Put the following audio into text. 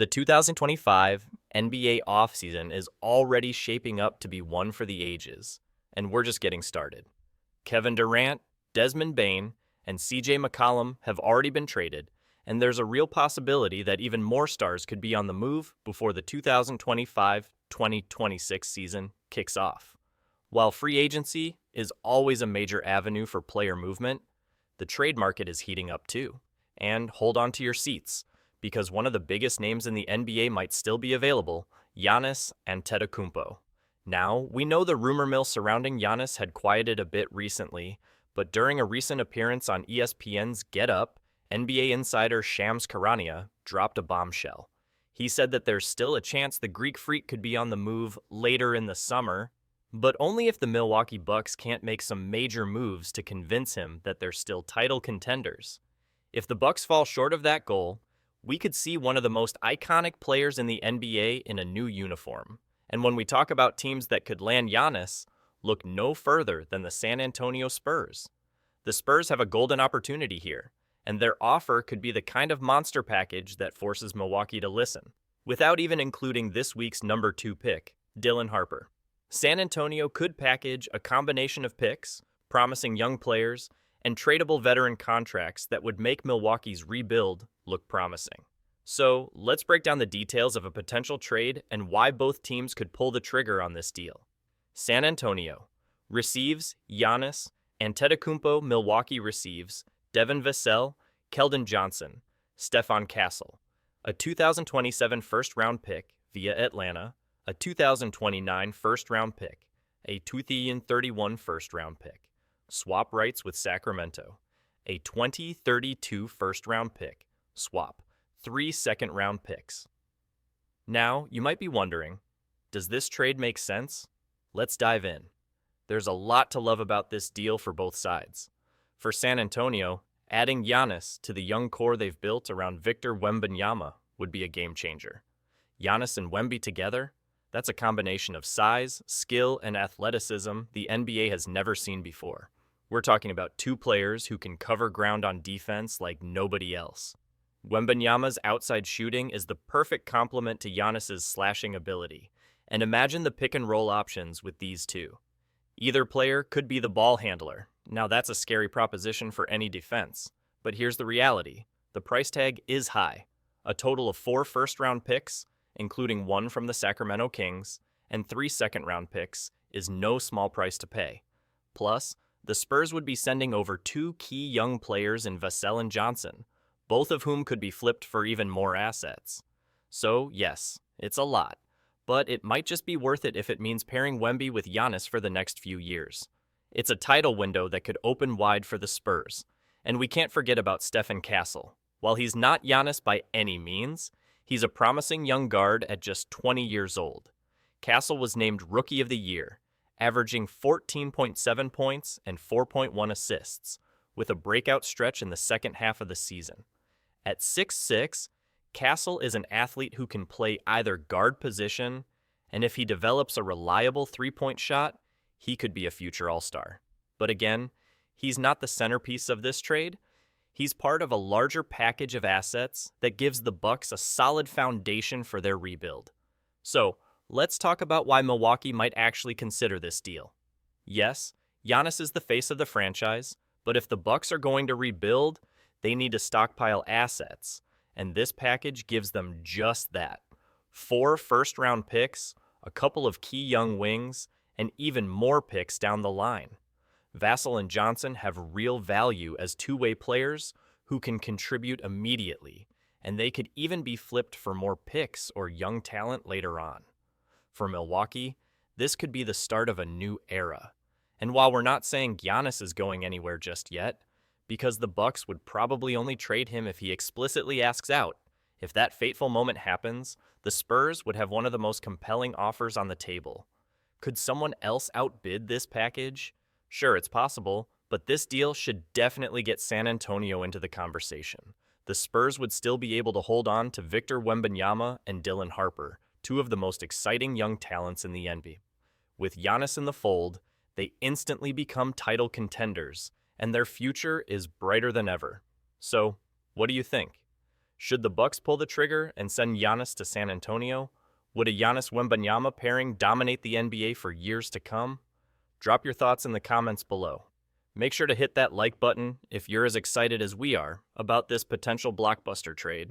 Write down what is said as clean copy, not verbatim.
The 2025 NBA offseason is already shaping up to be one for the ages, and we're just getting started. Kevin Durant, Desmond Bane, and CJ McCollum have already been traded, and there's a real possibility that even more stars could be on the move before the 2025-2026 season kicks off. While free agency is always a major avenue for player movement, the trade market is heating up too. And hold on to your seats, because one of the biggest names in the NBA might still be available, Giannis Antetokounmpo. Now, we know the rumor mill surrounding Giannis had quieted a bit recently, but during a recent appearance on ESPN's Get Up, NBA insider Shams Charania dropped a bombshell. He said that there's still a chance the Greek Freak could be on the move later in the summer, but only if the Milwaukee Bucks can't make some major moves to convince him that they're still title contenders. If the Bucks fall short of that goal, we could see one of the most iconic players in the NBA in a new uniform. And when we talk about teams that could land Giannis, look no further than the San Antonio Spurs. The Spurs have a golden opportunity here, and their offer could be the kind of monster package that forces Milwaukee to listen, without even including this week's number 2 pick, Dylan Harper. San Antonio could package a combination of picks, promising young players, and tradable veteran contracts that would make Milwaukee's rebuild look promising. So, let's break down the details of a potential trade and why both teams could pull the trigger on this deal. San Antonio receives Giannis Antetokounmpo. Milwaukee receives Devin Vassell, Keldon Johnson, Stephon Castle, a 2027 first-round pick via Atlanta, a 2029 first-round pick, a 2031 first-round pick, swap rights with Sacramento, a 2032 first-round pick, swap, 3 second-round picks. Now, you might be wondering, does this trade make sense? Let's dive in. There's a lot to love about this deal for both sides. For San Antonio, adding Giannis to the young core they've built around Victor Wembanyama would be a game-changer. Giannis and Wemby together? That's a combination of size, skill, and athleticism the NBA has never seen before. We're talking about two players who can cover ground on defense like nobody else. Wembanyama's outside shooting is the perfect complement to Giannis's slashing ability, and imagine the pick-and-roll options with these two. Either player could be the ball handler. Now that's a scary proposition for any defense, but here's the reality. The price tag is high. A total of 4 first-round picks, including 1 from the Sacramento Kings, and 3 second-round picks, is no small price to pay. Plus, the Spurs would be sending over 2 key young players in Vassell and Johnson, both of whom could be flipped for even more assets. So, yes, it's a lot, but it might just be worth it if it means pairing Wemby with Giannis for the next few years. It's a title window that could open wide for the Spurs, and we can't forget about Stephon Castle. While he's not Giannis by any means, he's a promising young guard at just 20 years old. Castle was named Rookie of the Year, averaging 14.7 points and 4.1 assists, with a breakout stretch in the second half of the season. At 6'6", Castle is an athlete who can play either guard position, and if he develops a reliable three-point shot, he could be a future All-Star. But again, he's not the centerpiece of this trade. He's part of a larger package of assets that gives the Bucks a solid foundation for their rebuild. So, let's talk about why Milwaukee might actually consider this deal. Yes, Giannis is the face of the franchise, but if the Bucks are going to rebuild, they need to stockpile assets, and this package gives them just that. 4 first-round picks, a couple of key young wings, and even more picks down the line. Vassell and Johnson have real value as two-way players who can contribute immediately, and they could even be flipped for more picks or young talent later on. For Milwaukee, this could be the start of a new era. And while we're not saying Giannis is going anywhere just yet, because the Bucks would probably only trade him if he explicitly asks out, if that fateful moment happens, the Spurs would have one of the most compelling offers on the table. Could someone else outbid this package? Sure, it's possible, but this deal should definitely get San Antonio into the conversation. The Spurs would still be able to hold on to Victor Wembanyama and Dylan Harper, 2 of the most exciting young talents in the NBA. With Giannis in the fold, they instantly become title contenders, and their future is brighter than ever. So, what do you think? Should the Bucks pull the trigger and send Giannis to San Antonio? Would a Giannis Wembanyama pairing dominate the NBA for years to come? Drop your thoughts in the comments below. Make sure to hit that like button if you're as excited as we are about this potential blockbuster trade.